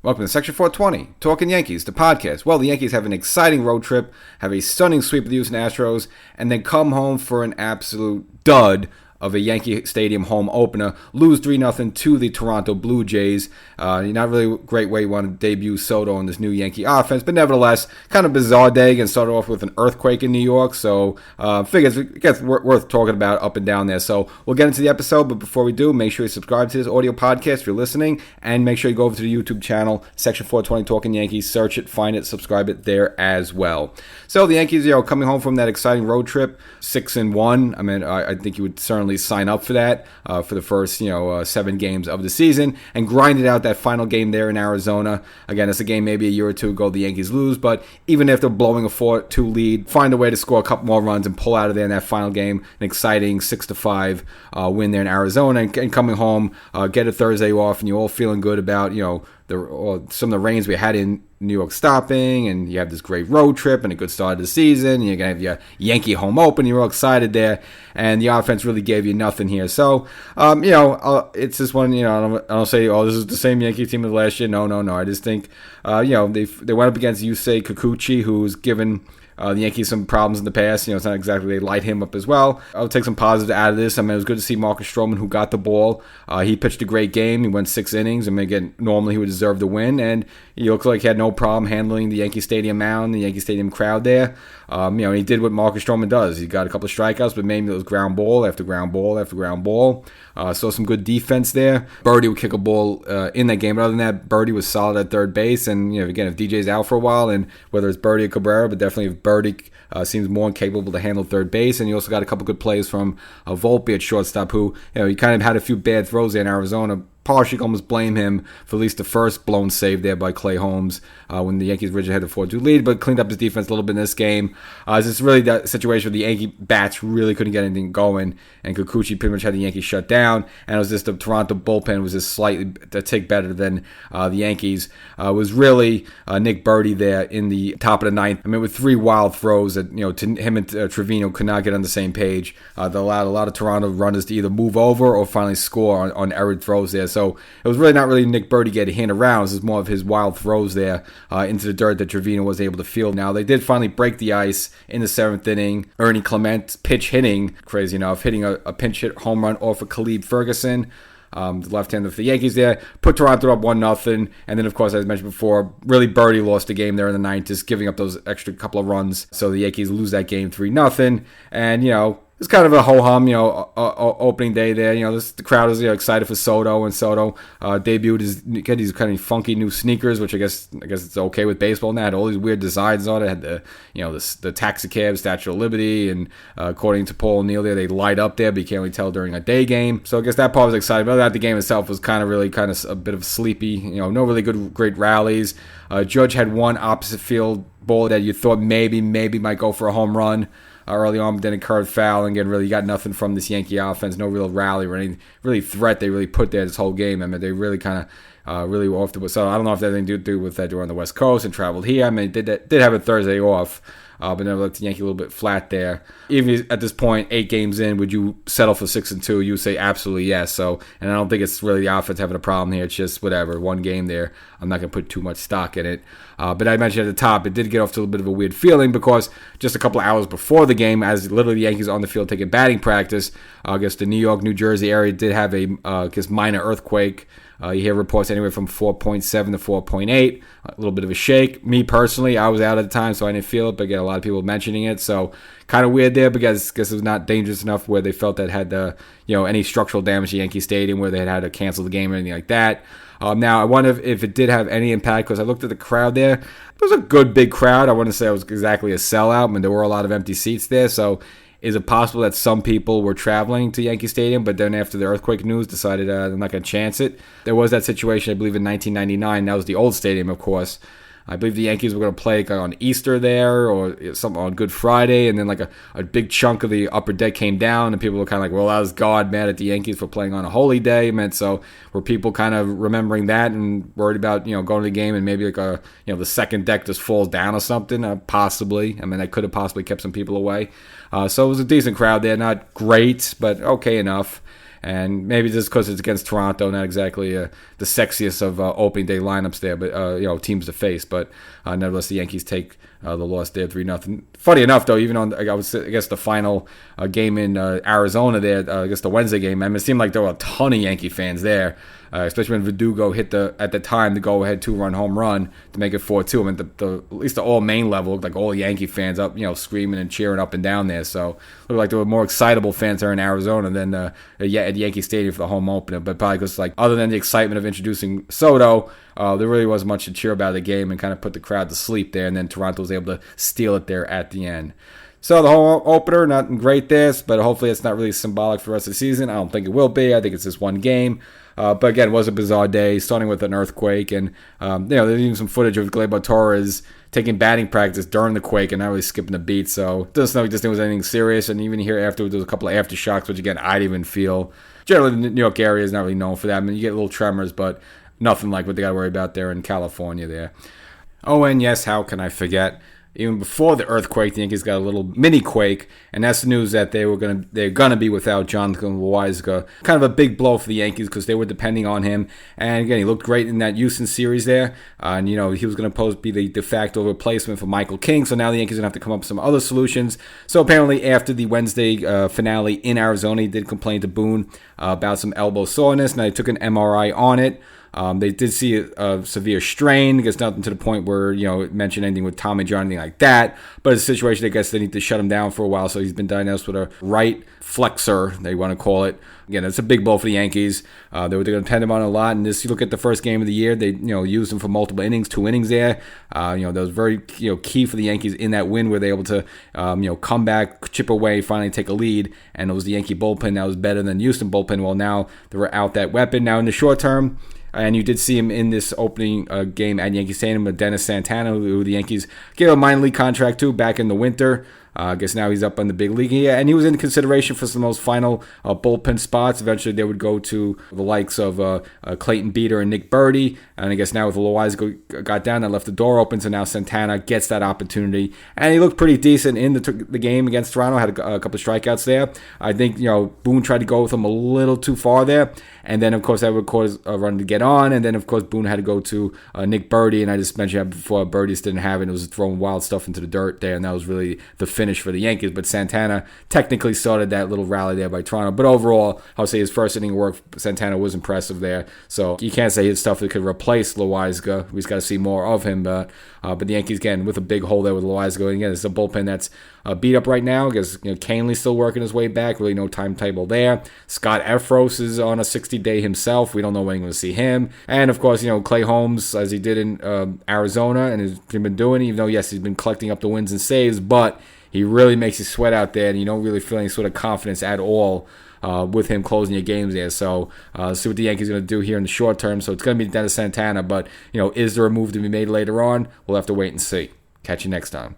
Welcome to Section 420, Talkin Yankees, the podcast. Well, the Yankees have an exciting road trip, have a stunning sweep of the Houston Astros, and then come home for an absolute dud of a Yankee Stadium home opener, lose 3-0 to the Toronto Blue Jays. Not really a great way you want to debut Soto in this new Yankee offense, but nevertheless, kind of bizarre day, and started off with an earthquake in New York, so figures it gets worth talking about up and down there. So we'll get into the episode, but before we do, make sure you subscribe to this audio podcast if you're listening, and make sure you go over to the YouTube channel, Section 420 Talkin Yankees, search it, find it, subscribe it there as well. So the Yankees, coming home from that exciting road trip, 6-1. I mean, I think you would certainly sign up for that for the first 7 games of the season and grinded out that final game there in Arizona. Again, it's a game maybe a year or two ago the Yankees lose, but even after blowing a 4-2 lead, find a way to score a couple more runs and pull out of there in that final game, an exciting 6-5 win there in Arizona, and coming home, get a Thursday off, and you're all feeling good about some of the rains we had in New York stopping, and you have this great road trip and a good start of the season, and you're going to have your Yankee home open, you're all excited there, and the offense really gave you nothing here. So, it's just one, I don't say, this is the same Yankee team as last year. No. I just think, they went up against Yusei Kikuchi, who's given the Yankees some problems in the past. It's not exactly they light him up as well. I'll take some positives out of this. I mean, it was good to see Marcus Stroman, who got the ball. He pitched a great game. He went 6 innings. I mean, again, normally he would deserve the win, and he looked like he had no problem handling the Yankee Stadium mound, the Yankee Stadium crowd there. He did what Marcus Stroman does. He got a couple of strikeouts, but maybe it was ground ball after ground ball after ground ball. Saw some good defense there. Birdie would kick a ball in that game, but other than that, Birdie was solid at third base. And again, if DJ's out for a while, and whether it's Birdie or Cabrera, but definitely if Birdie seems more incapable to handle third base, and you also got a couple good plays from Volpe at shortstop, who he kind of had a few bad throws there in Arizona. Partially almost blame him for at least the first blown save there by Clay Holmes when the Yankees originally had the 4-2 lead, but cleaned up his defense a little bit in this game. It's really that situation where the Yankee bats really couldn't get anything going, and Kikuchi pretty much had the Yankees shut down, and it was just the Toronto bullpen was just slightly a tick better than the Yankees. It was really Nick Birdie there in the top of the ninth. I mean, with 3 wild throws that to him and Trevino could not get on the same page. That allowed a lot of Toronto runners to either move over or finally score on errant throws there. So it was really not really Nick Birdie getting hit around. It was more of his wild throws there into the dirt that Trevino was able to field. Now, they did finally break the ice in the 7th inning. Ernie Clement pitch hitting, crazy enough, hitting a pinch hit home run off of Khalid Ferguson. The left-hander for the Yankees there, put Toronto up 1-0, and then, of course, as I mentioned before, really Birdie lost the game there in the 9th, just giving up those extra couple of runs. So the Yankees lose that game 3-0, and, it's kind of a ho-hum, opening day there. The crowd is excited for Soto, and Soto debuted get these kind of funky new sneakers, which I guess it's okay with baseball now. It had all these weird designs on it. It had the taxi cab, Statue of Liberty, and according to Paul O'Neill there, they light up there, but you can't really tell during a day game. So I guess that part was exciting. But the game itself was kind of a bit of sleepy. No really great rallies. Judge had one opposite field ball that you thought maybe might go for a home run early on, but then it curved foul, and again, really got nothing from this Yankee offense. No real rally or any really threat they really put there this whole game. I mean, they really kind of really off the. So I don't know if that had anything to do with that they were on the West Coast and traveled here. I mean, did have a Thursday off. But never let the Yankee a little bit flat there. Even at this point, 8 games in, would you settle for 6-2? You would say absolutely yes. So, and I don't think it's really the offense having a problem here. It's just whatever, one game there. I'm not going to put too much stock in it. But I mentioned at the top, it did get off to a bit of a weird feeling because just a couple of hours before the game, as literally the Yankees on the field taking batting practice, I guess the New York, New Jersey area did have a minor earthquake. You hear reports anywhere from 4.7 to 4.8, a little bit of a shake. Me personally, I was out at the time, so I didn't feel it, but again, a lot of people mentioning it, so kind of weird there because I guess it was not dangerous enough where they felt that had any structural damage to Yankee Stadium where they had to cancel the game or anything like that. Now, I wonder if it did have any impact because I looked at the crowd there. It was a good big crowd. I wouldn't say it was exactly a sellout. I mean, there were a lot of empty seats there, so is it possible that some people were traveling to Yankee Stadium, but then after the earthquake news decided they're not going to chance it? There was that situation, I believe, in 1999. That was the old stadium, of course. I believe the Yankees were going to play on Easter there or something on Good Friday, and then a big chunk of the upper deck came down, and people were kind of like, well, that was God mad at the Yankees for playing on a holy day. So were people kind of remembering that and worried about going to the game and maybe the second deck just falls down or something? Possibly. I mean, that could have possibly kept some people away. So it was a decent crowd there, not great, but okay enough. And maybe just because it's against Toronto, not exactly the sexiest of opening day lineups there, but teams to face. But nevertheless, the Yankees take the loss there 3-0. Funny enough, though, even on I guess the final game in Arizona there, I guess the Wednesday game, it seemed like there were a ton of Yankee fans there. Especially when Verdugo hit at the time the go-ahead 2-run home run to make it 4-2. I mean, at least the all-main level looked like all Yankee fans up, screaming and cheering up and down there. So it looked like there were more excitable fans there in Arizona than at Yankee Stadium for the home opener. But probably because, other than the excitement of introducing Soto, there really wasn't much to cheer about the game and kind of put the crowd to sleep there. And then Toronto was able to steal it there at the end. So the home opener, not great this, but hopefully it's not really symbolic for the rest of the season. I don't think it will be. I think it's just one game. But again, it was a bizarre day, starting with an earthquake. And, there's even some footage of Gleyber Torres taking batting practice during the quake and not really skipping a beat. So it doesn't look like this thing was anything serious. And even here afterwards, there was a couple of aftershocks, which, again, I didn't even feel. Generally, the New York area is not really known for that. I mean, you get little tremors, but nothing like what they got to worry about there in California there. Oh, and yes, how can I forget? Even before the earthquake, the Yankees got a little mini quake, and that's the news that they're gonna be without Jonathan Loáisiga. Kind of a big blow for the Yankees because they were depending on him. And again, he looked great in that Houston series there. And he was going to be the de facto replacement for Michael King. So now the Yankees are gonna have to come up with some other solutions. So apparently, after the Wednesday finale in Arizona, he did complain to Boone about some elbow soreness. Now they took an MRI on it. They did see a severe strain. I guess nothing to the point where, it mentioned anything with Tommy John, anything like that. But it's a situation, I guess, they need to shut him down for a while. So he's been diagnosed with a right flexor, they want to call it. Again, it's a big blow for the Yankees. They were going to depend him on a lot. And you look at the first game of the year, they, used him for multiple innings, 2 innings there. That was very, key for the Yankees in that win where they were able to, come back, chip away, finally take a lead. And it was the Yankee bullpen that was better than the Houston bullpen. Well, now they were out that weapon. Now in the short term, and you did see him in this opening game at Yankee Stadium with Dennis Santana, who the Yankees gave a minor league contract to back in the winter. I guess now he's up on the big league. Yeah, and he was in consideration for some of those final bullpen spots. Eventually, they would go to the likes of Clayton Beeter and Nick Burdi. And I guess now with Loáisiga got down, that left the door open. So now Santana gets that opportunity. And he looked pretty decent in the game against Toronto. Had a couple of strikeouts there. I think, Boone tried to go with him a little too far there. And then, of course, that would cause a run to get on. And then, of course, Boone had to go to Nick Burdi. And I just mentioned that before, Burdi just didn't have it. It was throwing wild stuff into the dirt there. And that was really the finish for the Yankees. But Santana technically started that little rally there by Toronto. But overall, I would say his first inning work, Santana was impressive there. So you can't say his stuff that could replace Loáisiga. We just got to see more of him. But the Yankees, again, with a big hole there with Loáisiga. And again, it's a bullpen that's beat up right now because Canley's still working his way back. Really no timetable there. Scott Efros is on a 60-day himself. We don't know when we're going to see him. And, of course, Clay Holmes, as he did in Arizona and has been doing, even though, yes, he's been collecting up the wins and saves, but he really makes you sweat out there, and you don't really feel any sort of confidence at all with him closing your games there. So see what the Yankees are going to do here in the short term. So it's going to be Dennis Santana, but is there a move to be made later on? We'll have to wait and see. Catch you next time.